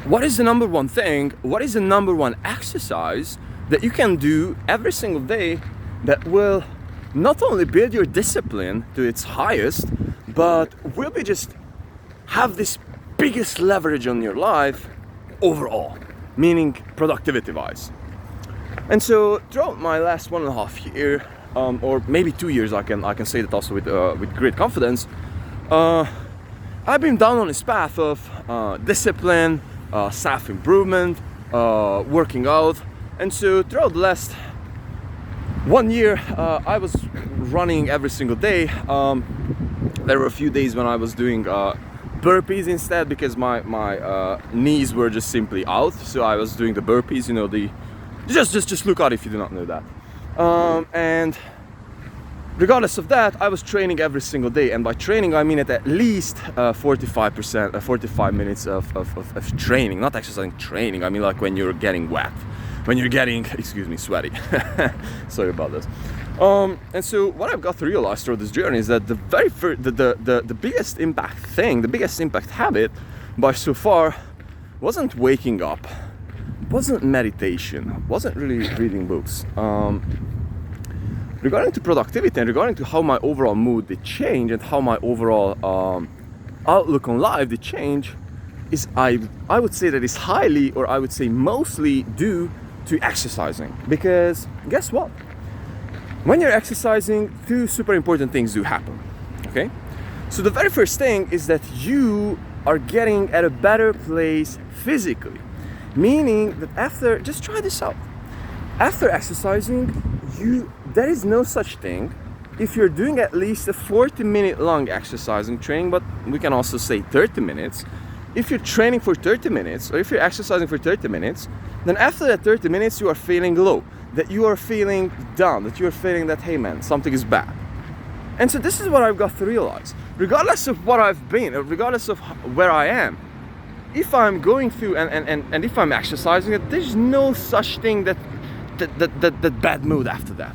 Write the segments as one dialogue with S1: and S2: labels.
S1: what is the number one thing, what is the number one exercise that you can do every single day that will not only build your discipline to its highest, but will be just have this biggest leverage on your life overall, meaning productivity wise. And so throughout my last 1.5 years, or maybe 2 years, I can say that also with great confidence, I've been down on this path of discipline, self-improvement, working out. And so throughout the last 1 year, I was running every single day. There were a few days when I was doing burpees instead, because my knees were just simply out. So I was doing the burpees, you know, just look out if you do not know that. And regardless of that, I was training every single day, and by training I mean at least 45 minutes of training, not exercising, training. I mean like when you're getting wet, when you're getting, excuse me, sweaty. Sorry about this. And so what I've got to realize through this journey is that the very first, the biggest impact thing, the biggest impact habit by so far wasn't waking up, wasn't meditation, wasn't really reading books. Regarding to productivity and regarding to how my overall mood did change and how my overall outlook on life did change, is I would say that is highly, or I would say mostly, due to exercising. Because guess what? When you're exercising, two super important things do happen. Okay? So the very first thing is that you are getting at a better place physically. Meaning that after, just try this out. After exercising, there is no such thing, if you're doing at least a 40-minute long exercising training, but we can also say 30 minutes. If you're training for 30 minutes, or if you're exercising for 30 minutes, then after that 30 minutes you are feeling low, that you are feeling down, that you are feeling that, hey man, something is bad. And so this is what I've got to realize. Regardless of what I've been, or regardless of where I am, if I'm going through and if I'm exercising, there's no such thing that bad mood after that.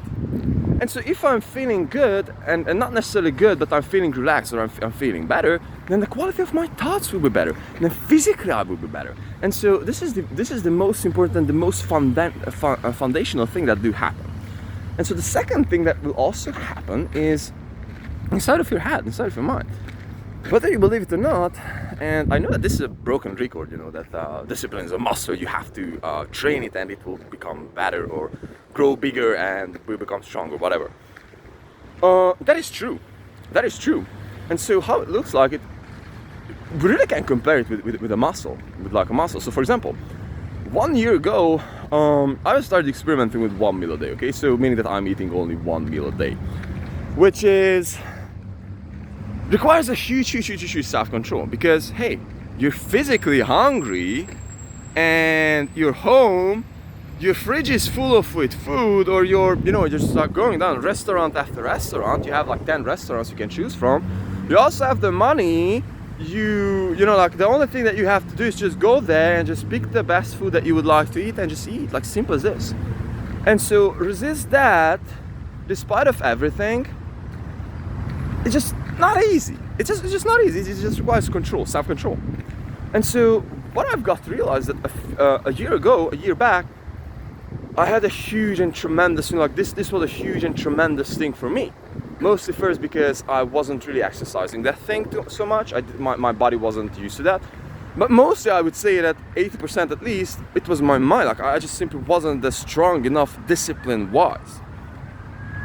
S1: And so if I'm feeling good, and not necessarily good, but I'm feeling relaxed, or I'm feeling better, then the quality of my thoughts will be better, and then physically I will be better. And so this is the most important, the most foundational thing that do happen. And so the second thing that will also happen is inside of your head, inside of your mind. Whether you believe it or not, and I know that this is a broken record, you know, that discipline is a muscle, you have to train it and it will become better or grow bigger and will become stronger, whatever. That is true. That is true. And so how it looks like, we really can compare it with a muscle, with like a muscle. So for example, 1 year ago, I started experimenting with 1 meal a day, okay? So meaning that I'm eating only 1 meal a day, which requires a huge self-control, because hey, you're physically hungry and you're home, your fridge is full of with food, or you're just like going down restaurant after restaurant. You have like 10 restaurants you can choose from. You also have the money. You know, like the only thing that you have to do is just go there and just pick the best food that you would like to eat and just eat, like simple as this. And so resist that, despite of everything. It's just not easy. It's just not easy. It just requires control, self-control. And so what I've got to realize that a year back, I had a huge and tremendous, like this was a huge and tremendous thing for me. Mostly first because I wasn't really exercising that thing so much. My body wasn't used to that. But mostly I would say that 80% at least, it was my mind. Like I just simply wasn't that strong enough discipline-wise.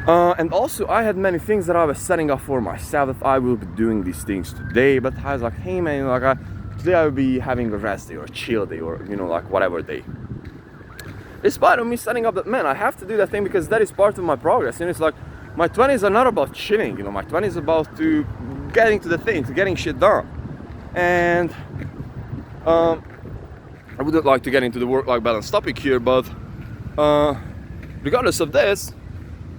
S1: And also I had many things that I was setting up for myself, that I will be doing these things today, but I was like, hey man, like today I will be having a rest day or a chill day, or like whatever day. Despite of me setting up that, man, I have to do that thing because that is part of my progress. And it's like, my 20s are not about chilling, my 20s is about to getting to the thing, to getting shit done. And I wouldn't like to get into the work-life balance topic here, but regardless of this,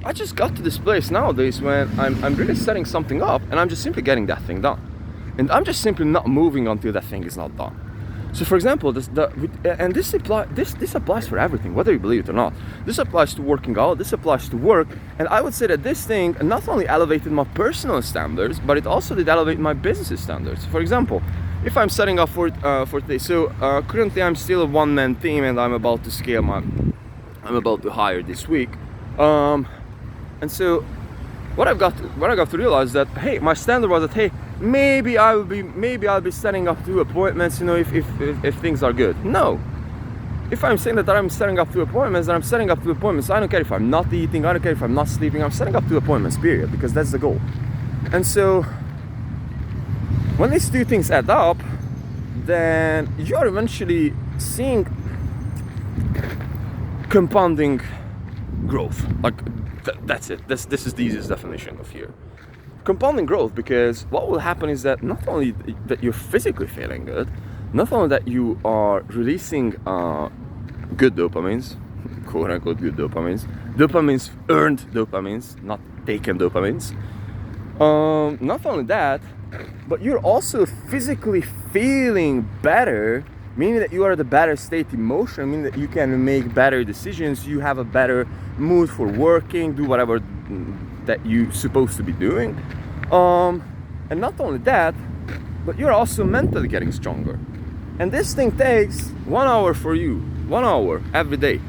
S1: I just got to this place nowadays when I'm really setting something up and I'm just simply getting that thing done. And I'm just simply not moving until that thing is not done. So for example, this applies for everything, whether you believe it or not. This applies to working out, this applies to work, and I would say that this thing not only elevated my personal standards, but it also did elevate my business standards. For example, if I'm setting up for today, so currently I'm still a one-man team, and I'm about to scale I'm about to hire this week, and so what I got to realize that, hey, my standard was that, hey, maybe I'll be setting up 2 appointments, you know, if things are good. No. If I'm saying that I'm setting up 2 appointments, then I'm setting up 2 appointments. I don't care if I'm not eating, I don't care if I'm not sleeping, I'm setting up 2 appointments, period, because that's the goal. And so when these 2 things add up, then you're eventually seeing compounding growth. Like that's it. This is the easiest definition of here. Compounding growth, because what will happen is that not only that you're physically feeling good, not only that you are releasing good dopamines, quote unquote good dopamines, earned dopamines, not taken dopamines. Not only that, but you're also physically feeling better, meaning that you are at a better state emotion, meaning that you can make better decisions, you have a better mood for working, do whatever that you're supposed to be doing. And not only that, but you're also mentally getting stronger. And this thing takes 1 hour for you, 1 hour every day.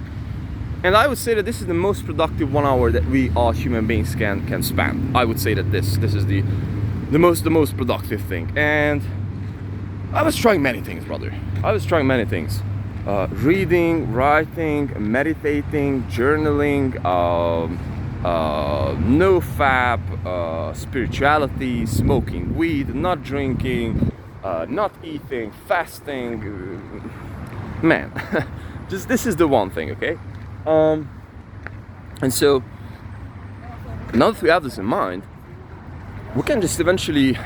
S1: And I would say that this is the most productive 1 hour that we all human beings can span. I would say that this is the most productive thing. And I was trying many things, brother. I was trying many things. Reading, writing, meditating, journaling, no-fap, spirituality, smoking weed, not drinking, not eating, fasting. Man, just this is the one thing, okay? And so now that we have this in mind, we can just eventually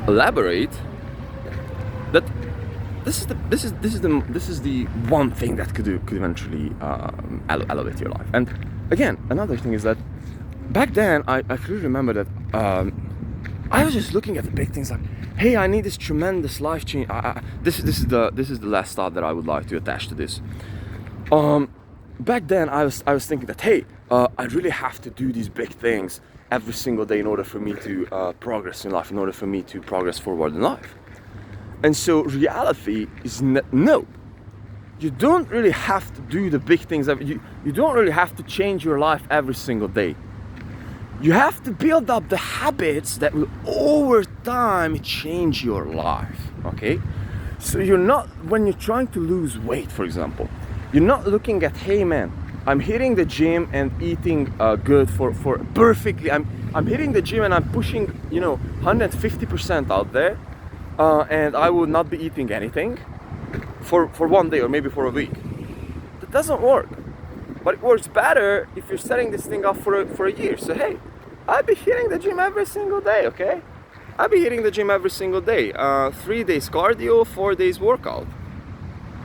S1: elaborate that this is the one thing that could eventually elevate your life. And again, another thing is that back then I clearly remember that I was just looking at the big things like, hey, I need this tremendous life change. This is the last thought that I would like to attach to this. Back then I was thinking that, hey, I really have to do these big things every single day in order for me to progress in life, in order for me to progress forward in life. And so reality is no. You don't really have to do the big things. You don't really have to change your life every single day. You have to build up the habits that will over time change your life, okay? So you're not, when you're trying to lose weight, for example, you're not looking at, hey man, I'm hitting the gym and eating good for perfectly. I'm hitting the gym and I'm pushing, 150% out there, and I will not be eating anything for 1 day or maybe for a week. That doesn't work. But it works better if you're setting this thing up for a year. So hey, I'll be hitting the gym every single day, okay? I'll be hitting the gym every single day. 3 days cardio, 4 days workout.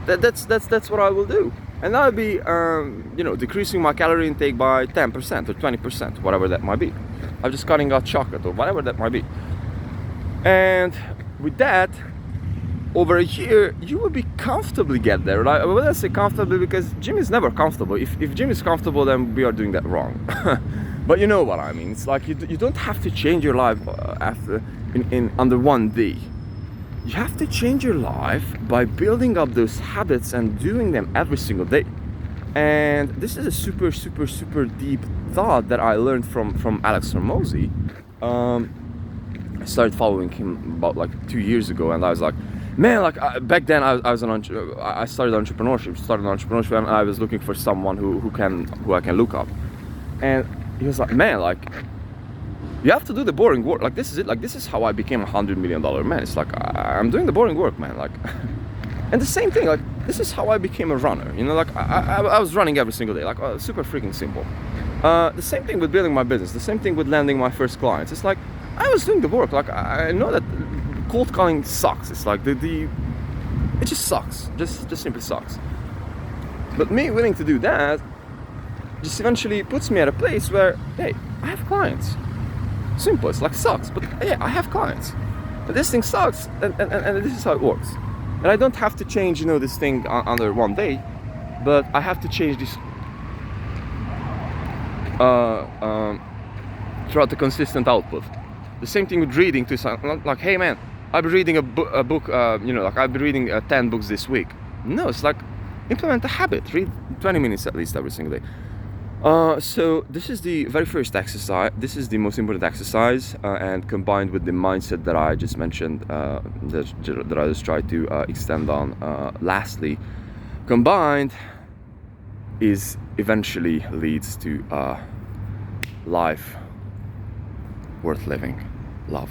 S1: That's what I will do. And I'll be, decreasing my calorie intake by 10% or 20%, whatever that might be. I'm just cutting out chocolate or whatever that might be. And with that, over a year, you will be comfortably get there. Right? I wouldn't say comfortably because gym is never comfortable. If gym is comfortable, then we are doing that wrong. But you know what I mean. It's like you don't have to change your life under 1 day. You have to change your life by building up those habits and doing them every single day. And this is a super, super, super deep thought that I learned from Alex Hormozi. I started following him about like 2 years ago, and I was like, man, back then I started entrepreneurship, and I was looking for someone who I can look up. And he was like, man, you have to do the boring work. Like this is it. Like this is how I became $100 million man. It's like I'm doing the boring work, man. Like, and the same thing. Like this is how I became a runner. Like I was running every single day. Like super freaking simple. The same thing with building my business. The same thing with landing my first clients. It's like I was doing the work. Like I know that cold calling sucks. It's like it just sucks. Just simply sucks. But me willing to do that just eventually puts me at a place where, hey, I have clients. Simple. It's like sucks, but yeah, I have clients. And this thing sucks, and this is how it works. And I don't have to change, this thing under 1 day, but I have to change this throughout the consistent output. The same thing with reading too. So like, hey man, I'll be reading a book, you know, like I'll be reading 10 books this week. No, it's like implement a habit. Read 20 minutes at least every single day. So this is the very first exercise. This is the most important exercise, and combined with the mindset that I just mentioned, that I just tried to extend on. Lastly, combined is eventually leads to life worth living. Love.